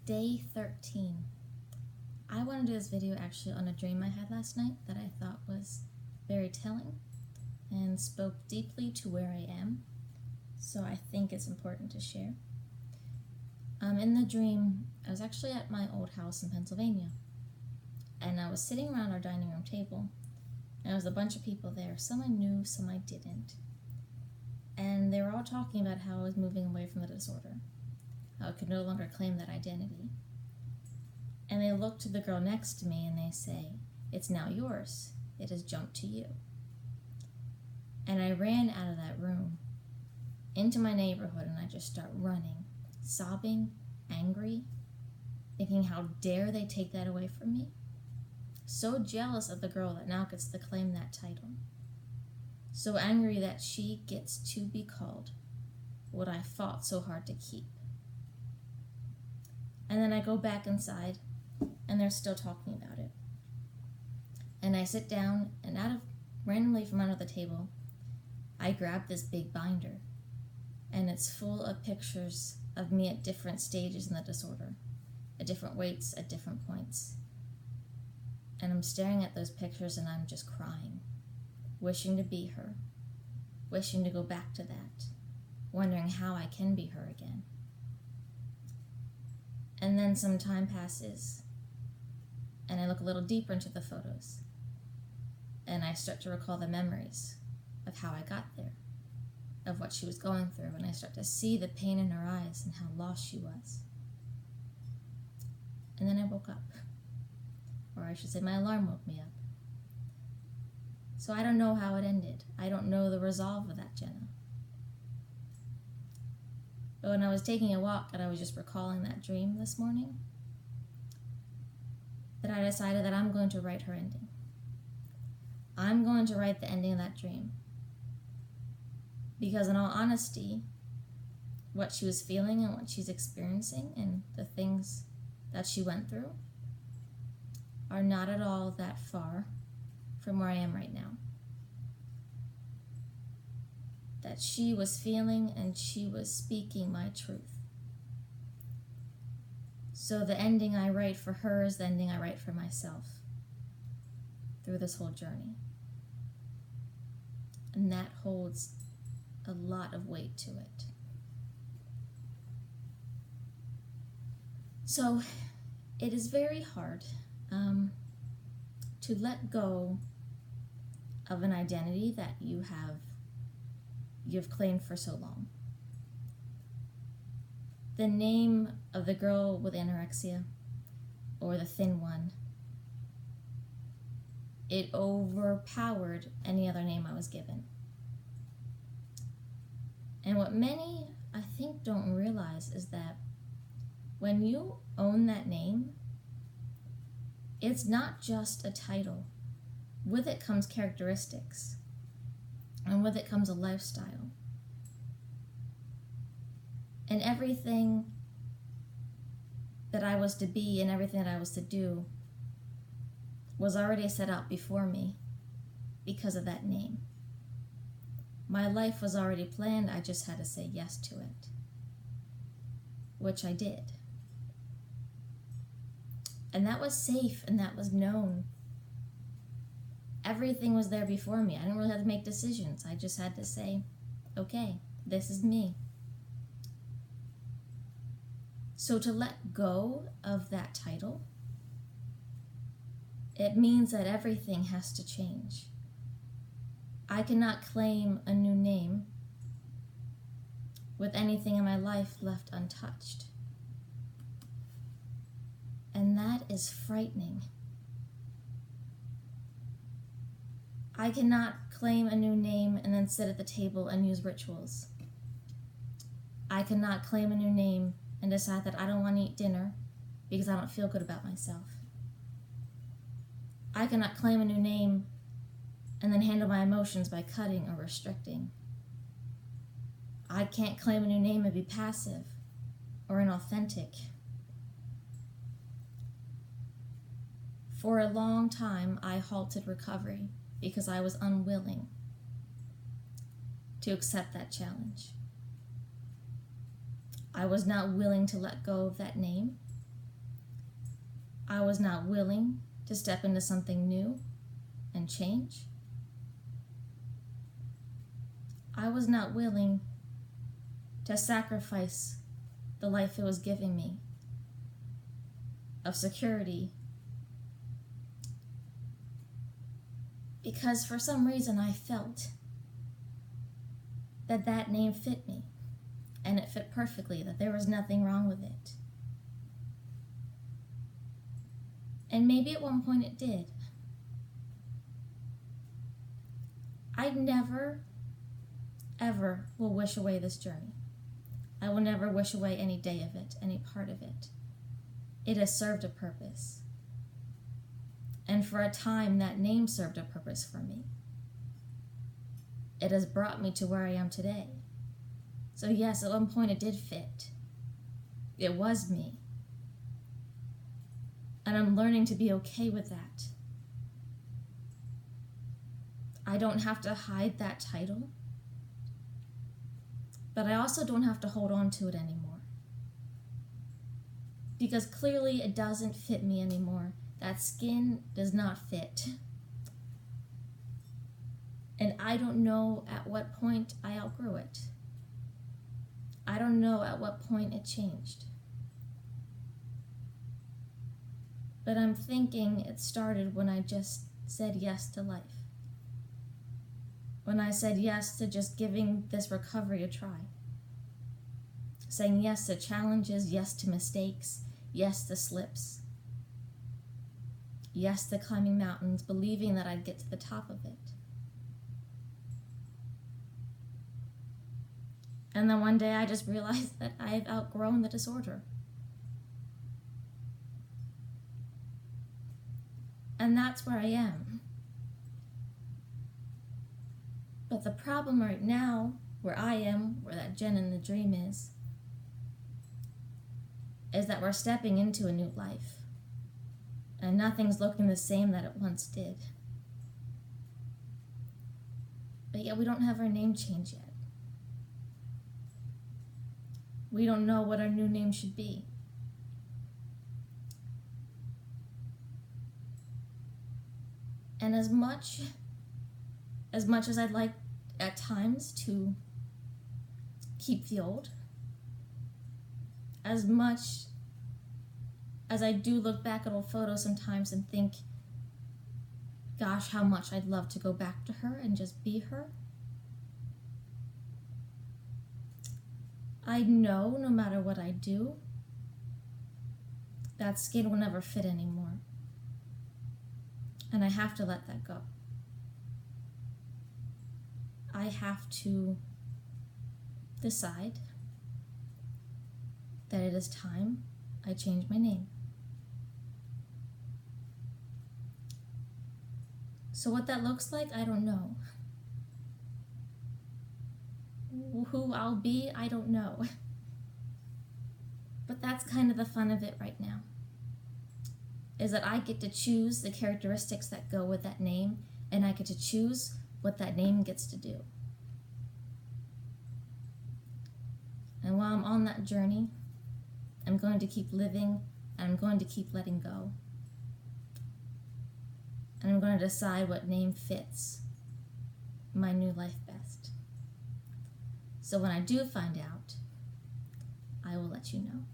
Day 13. I want to do this video actually on a dream I had last night that I thought was very telling and spoke deeply to where I am, so I think it's important to share. In the dream, I was actually at my old house in Pennsylvania, and I was sitting around our dining room table, and there was a bunch of people there. Some I knew, some I didn't. And they were all talking about how I was moving away from the disorder, how I could no longer claim that identity. And they look to the girl next to me and they say, "It's now yours. It has jumped to you." And I ran out of that room into my neighborhood, and I just start running, sobbing, angry, thinking how dare they take that away from me. So jealous of the girl that now gets to claim that title. So angry that she gets to be called what I fought so hard to keep. And then I go back inside, and they're still talking about it. And I sit down, and randomly from under the table, I grab this big binder, and it's full of pictures of me at different stages in the disorder, at different weights, at different points. And I'm staring at those pictures, and I'm just crying, wishing to be her, wishing to go back to that, wondering how I can be her again. And then some time passes, and I look a little deeper into the photos, and I start to recall the memories of how I got there, of what she was going through, and I start to see the pain in her eyes and how lost she was. And then I woke up, or I should say my alarm woke me up. So I don't know how it ended. I don't know the resolve of that, Jenna. But when I was taking a walk and I was just recalling that dream this morning, that I decided that I'm going to write her ending. I'm going to write the ending of that dream. Because in all honesty, what she was feeling and what she's experiencing and the things that she went through are not at all that far from where I am right now. That she was feeling and she was speaking my truth. So the ending I write for her is the ending I write for myself through this whole journey. And that holds a lot of weight to it. So it is very hard to let go of an identity that you've claimed for so long. The name of the girl with anorexia, or the thin one, it overpowered any other name I was given. And what many, I think, don't realize is that when you own that name, it's not just a title. With it comes characteristics, and with it comes a lifestyle. And everything that I was to be and everything that I was to do was already set out before me because of that name. My life was already planned, I just had to say yes to it, which I did. And that was safe and that was known. Everything was there before me. I didn't really have to make decisions. I just had to say, okay, this is me. So to let go of that title, it means that everything has to change. I cannot claim a new name with anything in my life left untouched. And that is frightening. I cannot claim a new name and then sit at the table and use rituals. I cannot claim a new name and decide that I don't want to eat dinner because I don't feel good about myself. I cannot claim a new name and then handle my emotions by cutting or restricting. I can't claim a new name and be passive or inauthentic. For a long time, I halted recovery because I was unwilling to accept that challenge. I was not willing to let go of that name I was not willing to step into something new and change. I was not willing to sacrifice the life it was giving me of security, because for some reason I felt that that name fit me, and it fit perfectly, that there was nothing wrong with it. And maybe at one point it did. I never, ever will wish away this journey. I will never wish away any day of it, any part of it. It has served a purpose. And for a time, that name served a purpose for me. It has brought me to where I am today. So yes, at one point it did fit. It was me. And I'm learning to be okay with that. I don't have to hide that title, but I also don't have to hold on to it anymore. Because clearly it doesn't fit me anymore. That skin does not fit. And I don't know at what point I outgrew it. I don't know at what point it changed. But I'm thinking it started when I just said yes to life. When I said yes to just giving this recovery a try. Saying yes to challenges, yes to mistakes, yes to slips. Yes to climbing mountains, believing that I'd get to the top of it. And then one day I just realized that I've outgrown the disorder. And that's where I am. But the problem right now, where I am, where that Jen in the dream is that we're stepping into a new life. And nothing's looking the same that it once did. But yet we don't have our name change yet. We don't know what our new name should be. And as much as I'd like at times to keep the old, as much as I do look back at old photos sometimes and think, gosh, how much I'd love to go back to her and just be her. I know no matter what I do, that skin will never fit anymore. And I have to let that go. I have to decide that it is time I change my name. So what that looks like, I don't know. Who I'll be, I don't know. But that's kind of the fun of it right now. Is that I get to choose the characteristics that go with that name, and I get to choose what that name gets to do. And while I'm on that journey, I'm going to keep living, and I'm going to keep letting go. And I'm going to decide what name fits my new life best. So when I do find out, I will let you know.